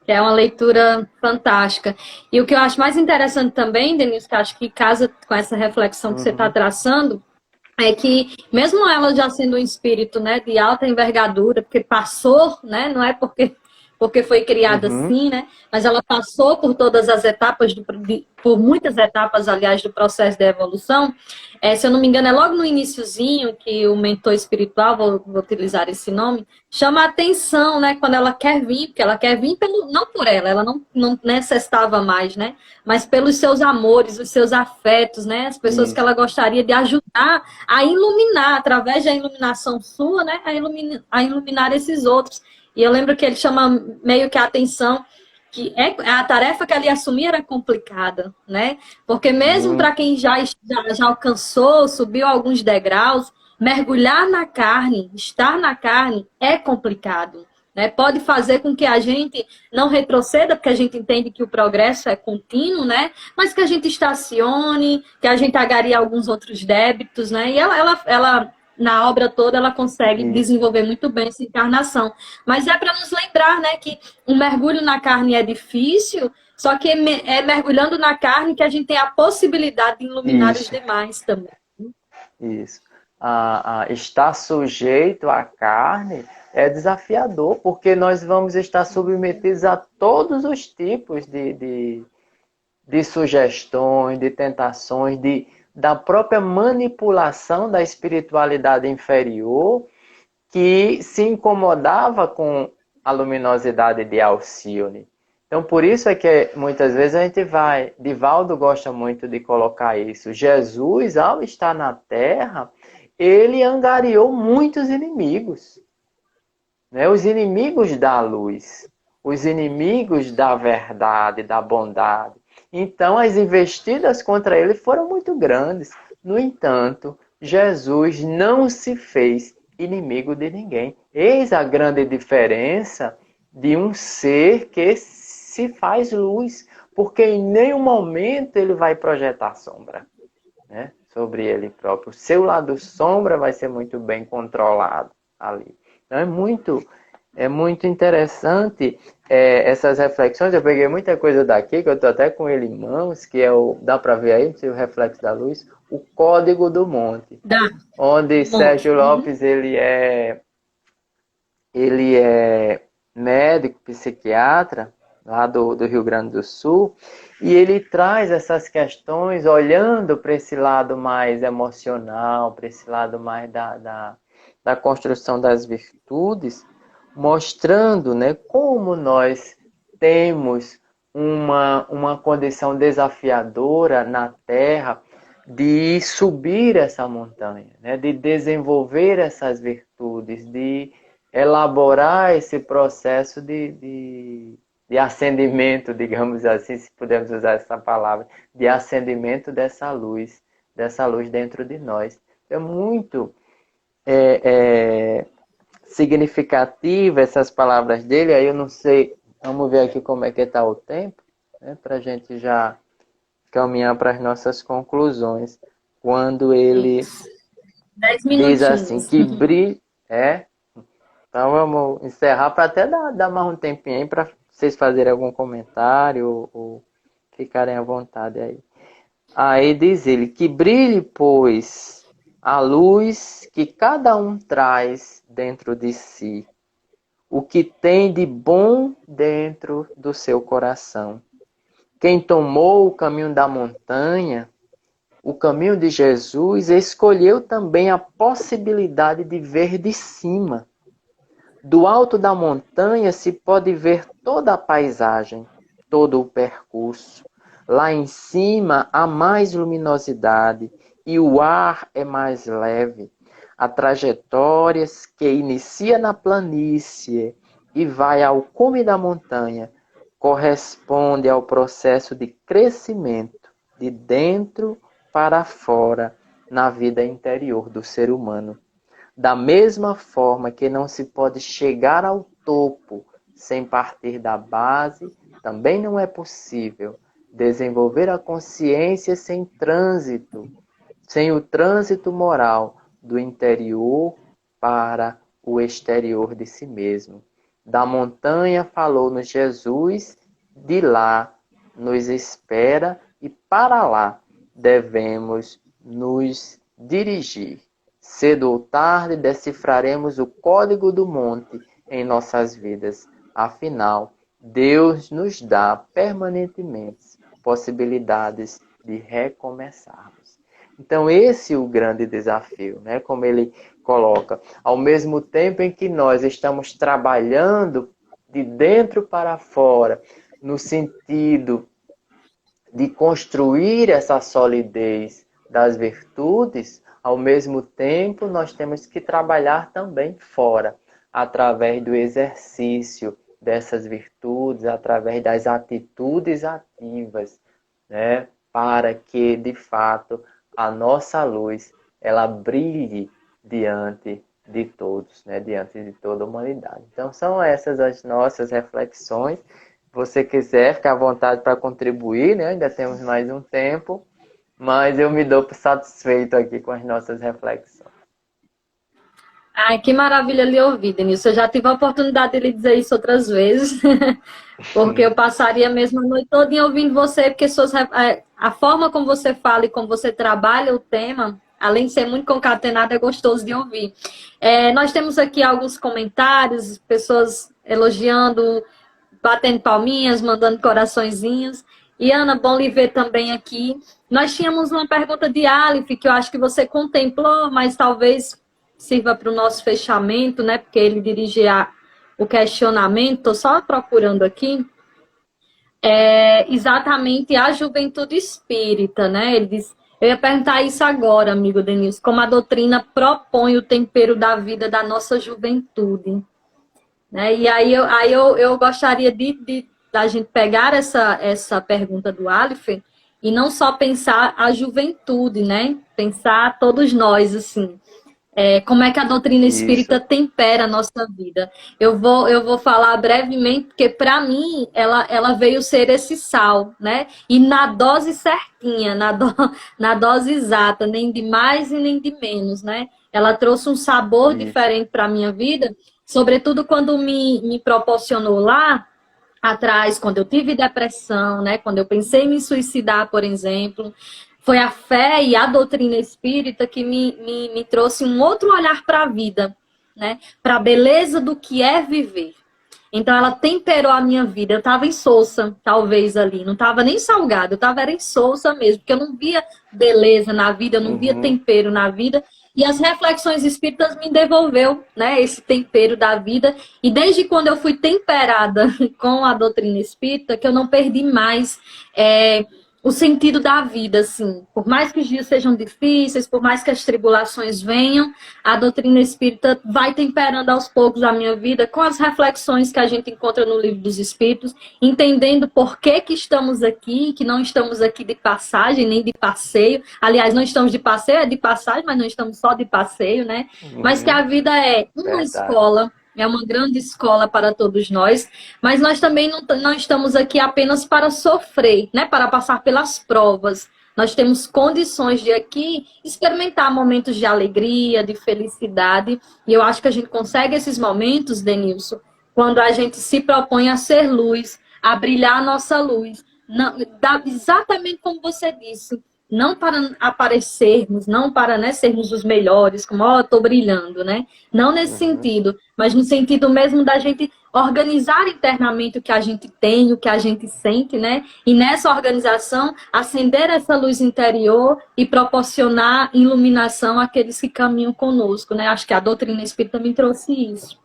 que é uma leitura fantástica. E o que eu acho mais interessante também, Denise, que acho que casa com essa reflexão que você está traçando, é que mesmo ela já sendo um espírito, né, de alta envergadura, porque passou, né, não é porque foi criada assim, né, mas ela passou por todas as etapas, por muitas etapas, aliás, do processo de evolução. Se eu não me engano, é logo no iniciozinho que o mentor espiritual, vou utilizar esse nome, chama a atenção, né, quando ela quer vir, porque ela quer vir não por ela não necessitava mais, né, mas pelos seus amores, os seus afetos, né, as pessoas que ela gostaria de ajudar a iluminar, através da iluminação sua, né, a iluminar esses outros. E eu lembro que ele chama meio que a atenção que a tarefa que ele assumia era complicada, né? Porque mesmo para quem já alcançou, subiu alguns degraus, mergulhar na carne, estar na carne é complicado, né? Pode fazer com que a gente não retroceda, porque a gente entende que o progresso é contínuo, né? Mas que a gente estacione, que a gente agarie alguns outros débitos, né? E ela na obra toda, ela consegue desenvolver muito bem essa encarnação. Mas é para nos lembrar, né, que um mergulho na carne é difícil, só que é mergulhando na carne que a gente tem a possibilidade de iluminar os demais também. Isso. Estar sujeito à carne é desafiador, porque nós vamos estar submetidos a todos os tipos de sugestões, de tentações, da própria manipulação da espiritualidade inferior, que se incomodava com a luminosidade de Alcione. Então, por isso é que muitas vezes a gente vai... Divaldo gosta muito de colocar isso. Jesus, ao estar na Terra, ele angariou muitos inimigos, né? Os inimigos da luz, os inimigos da verdade, da bondade. Então, as investidas contra ele foram muito grandes. No entanto, Jesus não se fez inimigo de ninguém. Eis a grande diferença de um ser que se faz luz, porque em nenhum momento ele vai projetar sombra, né, sobre ele próprio. O seu lado sombra vai ser muito bem controlado ali. Então é muito interessante essas reflexões. Eu peguei muita coisa daqui, que eu estou até com ele em mãos, que é dá para ver aí, o reflexo da luz, o Código do Monte. Onde Sérgio Lopes, ele é médico, psiquiatra, lá do Rio Grande do Sul, e ele traz essas questões olhando para esse lado mais emocional, para esse lado mais da construção das virtudes, mostrando, né, como nós temos uma condição desafiadora na Terra de subir essa montanha, né, de desenvolver essas virtudes, de elaborar esse processo de acendimento, digamos assim, se pudermos usar essa palavra, de acendimento dessa luz dentro de nós. É muito significativa essas palavras dele, aí eu não sei, vamos ver aqui como é que está o tempo, né, para a gente já caminhar para as nossas conclusões. Quando ele 10 diz assim, minutinhos. que brilha... Então vamos encerrar para até dar mais um tempinho aí para vocês fazerem algum comentário ou ficarem à vontade aí. Aí diz ele, que brilhe, pois, a luz que cada um traz dentro de si, o que tem de bom dentro do seu coração. Quem tomou o caminho da montanha, o caminho de Jesus, escolheu também a possibilidade de ver de cima. Do alto da montanha se pode ver toda a paisagem, todo o percurso. Lá em cima há mais luminosidade e o ar é mais leve. A trajetória que inicia na planície e vai ao cume da montanha corresponde ao processo de crescimento de dentro para fora na vida interior do ser humano. Da mesma forma que não se pode chegar ao topo sem partir da base, também não é possível desenvolver a consciência sem trânsito, sem o trânsito moral do interior para o exterior de si mesmo. Da montanha falou-nos Jesus, de lá nos espera e para lá devemos nos dirigir. Cedo ou tarde decifraremos o código do monte em nossas vidas. Afinal, Deus nos dá permanentemente possibilidades de recomeçarmos. Então esse é o grande desafio, né? Como ele coloca. Ao mesmo tempo em que nós estamos trabalhando de dentro para fora, no sentido de construir essa solidez das virtudes, ao mesmo tempo nós temos que trabalhar também fora, através do exercício dessas virtudes, através das atitudes ativas, né, para que de fato a nossa luz ela brilhe diante de todos, né, diante de toda a humanidade. Então são essas as nossas reflexões. Se você quiser, ficar à vontade para contribuir, né? Ainda temos mais um tempo, mas eu me dou satisfeito aqui com as nossas reflexões. Ai, que maravilha lhe ouvir, Denilson. Eu já tive a oportunidade de lhe dizer isso outras vezes, porque eu passaria mesmo a noite toda ouvindo você, porque a forma como você fala e como você trabalha o tema, além de ser muito concatenado, é gostoso de ouvir. Nós temos aqui alguns comentários, pessoas elogiando, batendo palminhas, mandando coraçõezinhos. E Ana, bom lhe ver também aqui. Nós tínhamos uma pergunta de Aleph, que eu acho que você contemplou, mas talvez sirva para o nosso fechamento, né? Porque ele dirige o questionamento. Estou só procurando aqui. Exatamente a juventude espírita, né? Ele diz, eu ia perguntar isso agora, amigo Denilson, como a doutrina propõe o tempero da vida da nossa juventude. Né? E aí eu gostaria da gente pegar essa pergunta do Aleph e não só pensar a juventude, né? Pensar todos nós, assim. Como é que a doutrina espírita Isso. tempera a nossa vida. Eu vou falar brevemente, porque para mim ela veio ser esse sal, né? E na dose certinha, na dose exata, nem de mais e nem de menos, né? Ela trouxe um sabor diferente para a minha vida, sobretudo quando me proporcionou lá atrás, quando eu tive depressão, né? Quando eu pensei em me suicidar, por exemplo. Foi a fé e a doutrina espírita que me trouxe um outro olhar para a vida, né? Para a beleza do que é viver. Então ela temperou a minha vida. Eu estava insossa, talvez ali. Não estava nem salgada, eu estava era insossa mesmo, porque eu não via beleza na vida, eu não via Uhum. tempero na vida. E as reflexões espíritas me devolveu, né, esse tempero da vida. E desde quando eu fui temperada com a doutrina espírita, que eu não perdi mais o sentido da vida, assim. Por mais que os dias sejam difíceis, por mais que as tribulações venham, a doutrina espírita vai temperando aos poucos a minha vida com as reflexões que a gente encontra no Livro dos Espíritos, entendendo por que que estamos aqui, que não estamos aqui de passagem, nem de passeio. Aliás, não estamos de passeio, é de passagem, mas não estamos só de passeio, né? Mas que a Uhum. vida é uma Verdade. escola, é uma grande escola para todos nós, mas nós também não estamos aqui apenas para sofrer, né? Para passar pelas provas. Nós temos condições de aqui experimentar momentos de alegria, de felicidade, e eu acho que a gente consegue esses momentos, Denilson, quando a gente se propõe a ser luz, a brilhar a nossa luz. Não, exatamente como você disse, não para aparecermos, não para, né, sermos os melhores, como, ó, estou brilhando, né? Não nesse Uhum. sentido, mas no sentido mesmo da gente organizar internamente o que a gente tem, o que a gente sente, né? E nessa organização, acender essa luz interior e proporcionar iluminação àqueles que caminham conosco, né? Acho que a doutrina espírita me trouxe isso.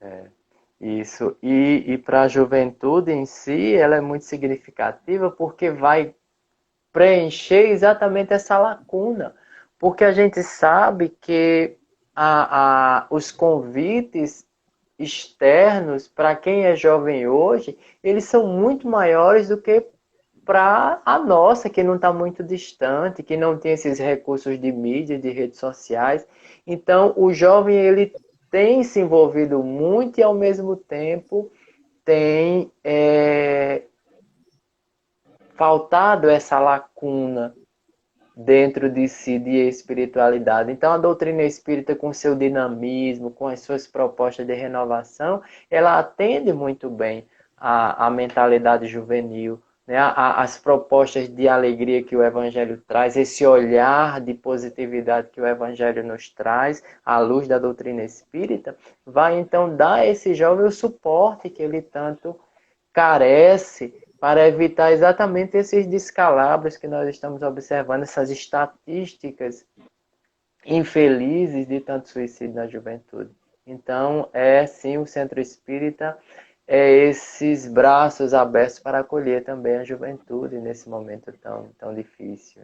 É, isso. E para a juventude em si, ela é muito significativa porque vai preencher exatamente essa lacuna. Porque a gente sabe que os convites externos para quem é jovem hoje, eles são muito maiores do que para a nossa, que não está muito distante, que não tem esses recursos de mídia, de redes sociais. Então, o jovem ele tem se envolvido muito e, ao mesmo tempo, tem faltado essa lacuna dentro de si de espiritualidade. Então, a doutrina espírita, com seu dinamismo, com as suas propostas de renovação, ela atende muito bem a mentalidade juvenil, né? As propostas de alegria que o Evangelho traz, esse olhar de positividade que o Evangelho nos traz, à luz da doutrina espírita, vai então dar a esse jovem o suporte que ele tanto carece para evitar exatamente esses descalabros que nós estamos observando, essas estatísticas infelizes de tanto suicídio na juventude. Então, sim, o Centro Espírita é esses braços abertos para acolher também a juventude nesse momento tão difícil.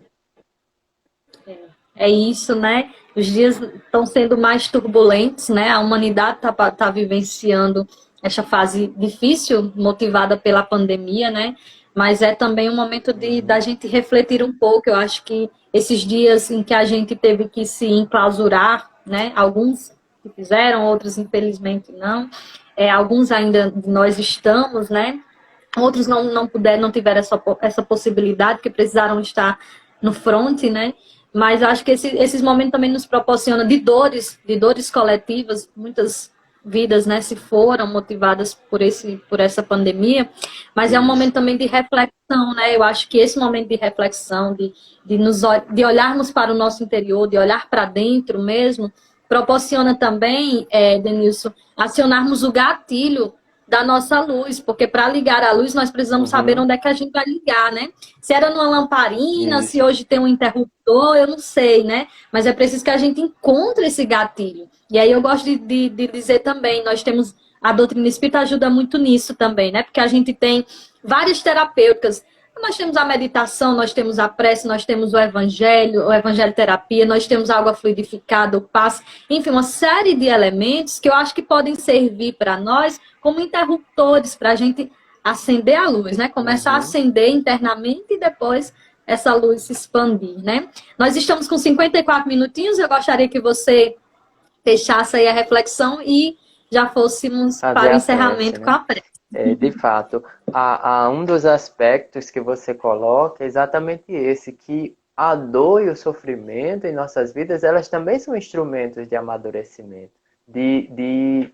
É isso, né? Os dias estão sendo mais turbulentos, né? A humanidade tá vivenciando essa fase difícil, motivada pela pandemia, né? Mas é também um momento da Uhum. gente refletir um pouco. Eu acho que esses dias em que a gente teve que se enclausurar, né? Alguns que fizeram, outros infelizmente não. Alguns ainda nós estamos, né? Outros não puderam, não tiveram essa possibilidade, que precisaram estar no front, né? Mas acho que esses momentos também nos proporcionam de dores coletivas, muitas vidas, né, se foram motivadas por essa pandemia, mas é um momento Isso. também de reflexão, né? Eu acho que esse momento de reflexão, de olharmos para o nosso interior, de olhar para dentro mesmo, proporciona também, Denilson, acionarmos o gatilho da nossa luz, porque para ligar a luz nós precisamos saber Uhum. onde é que a gente vai ligar, né? Se era numa lamparina, se Isso. hoje tem um interruptor, eu não sei, né? Mas é preciso que a gente encontre esse gatilho. E aí eu gosto de dizer também, nós temos, a doutrina espírita ajuda muito nisso também, né? Porque a gente tem várias terapêuticas. Nós temos a meditação, nós temos a prece, nós temos o evangelho terapia, nós temos a água fluidificada, o passe, enfim, uma série de elementos que eu acho que podem servir para nós como interruptores para a gente acender a luz, né? Começar a Uhum. acender internamente e depois essa luz se expandir, né? Nós estamos com 54 minutinhos, eu gostaria que você fechasse aí a reflexão e já fôssemos Fazer para o a prece, encerramento com né? a prece. De fato, há um dos aspectos que você coloca é exatamente esse, que a dor e o sofrimento em nossas vidas, elas também são instrumentos de amadurecimento, de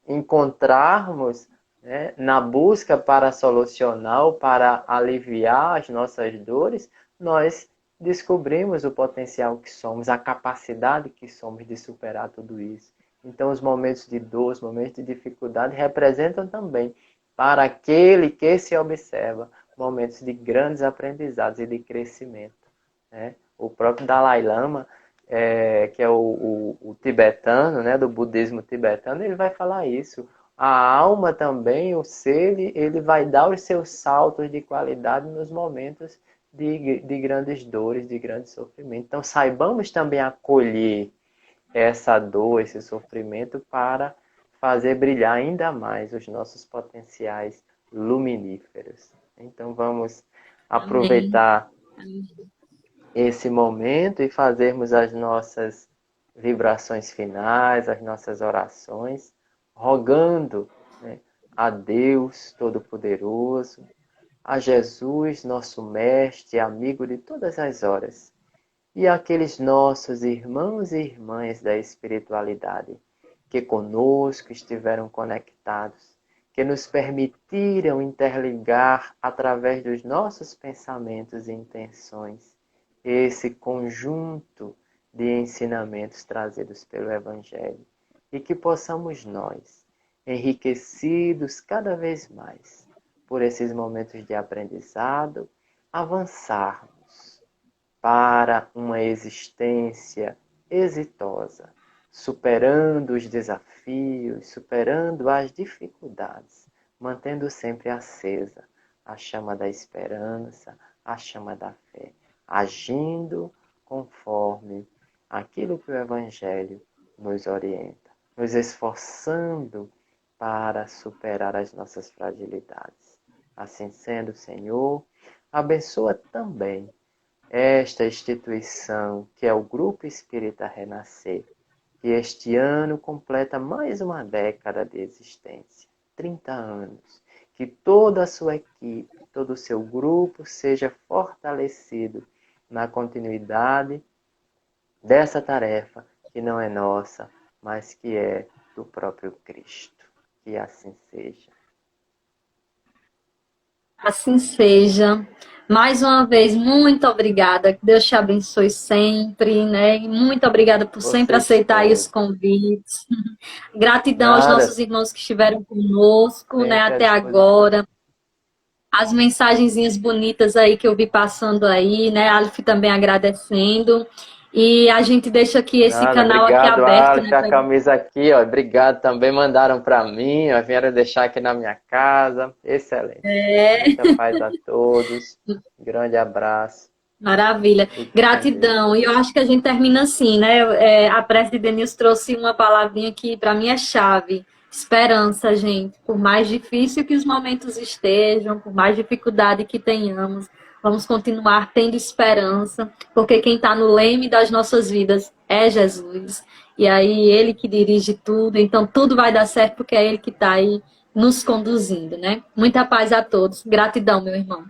encontrarmos, né, na busca para solucionar ou para aliviar as nossas dores, nós descobrimos o potencial que somos, a capacidade que somos de superar tudo isso. Então, os momentos de dor, os momentos de dificuldade representam também, para aquele que se observa, momentos de grandes aprendizados e de crescimento, né? O próprio Dalai Lama, que é o tibetano, né, do budismo tibetano, ele vai falar isso. A alma também, o ser, ele vai dar os seus saltos de qualidade nos momentos de grandes dores, de grande sofrimento. Então, saibamos também acolher essa dor, esse sofrimento, para fazer brilhar ainda mais os nossos potenciais luminíferos. Então, vamos Amém. aproveitar esse momento e fazermos as nossas vibrações finais, as nossas orações, rogando, né, a Deus Todo-Poderoso, a Jesus, nosso Mestre, amigo de todas as horas, e aqueles nossos irmãos e irmãs da espiritualidade que conosco estiveram conectados, que nos permitiram interligar através dos nossos pensamentos e intenções esse conjunto de ensinamentos trazidos pelo Evangelho, e que possamos nós, enriquecidos cada vez mais por esses momentos de aprendizado, avançarmos para uma existência exitosa, superando os desafios, superando as dificuldades, mantendo sempre acesa a chama da esperança, a chama da fé, agindo conforme aquilo que o Evangelho nos orienta, nos esforçando para superar as nossas fragilidades. Assim sendo, Senhor, abençoa também esta instituição, que é o Grupo Espírita Renascer, que este ano completa mais uma década de existência, 30 anos. Que toda a sua equipe, todo o seu grupo seja fortalecido na continuidade dessa tarefa, que não é nossa, mas que é do próprio Cristo. Que assim seja. Assim seja. Mais uma vez, muito obrigada. Que Deus te abençoe sempre, né? E muito obrigada por sempre Vocês aceitar aí os todos. convites. Gratidão aos nossos Nada, irmãos que estiveram conosco, né, sempre à até disposição. agora. As mensagenzinhas bonitas aí que eu vi passando aí, né? Aleph também agradecendo. E a gente deixa aqui esse Nada, canal aqui obrigado, aberto, Aleph. né? A camisa aqui, ó. Obrigado também. Mandaram para mim, ó, vieram deixar aqui na minha casa. Excelente. Muita paz a todos. Grande abraço. Maravilha. Fique com Deus. Gratidão. E eu acho que a gente termina assim, né? A prece de Denise trouxe uma palavrinha que para mim é chave. Esperança, gente. Por mais difícil que os momentos estejam, por mais dificuldade que tenhamos, vamos continuar tendo esperança, porque quem está no leme das nossas vidas é Jesus. E aí, Ele que dirige tudo, então tudo vai dar certo, porque é Ele que está aí nos conduzindo, né? Muita paz a todos. Gratidão, meu irmão.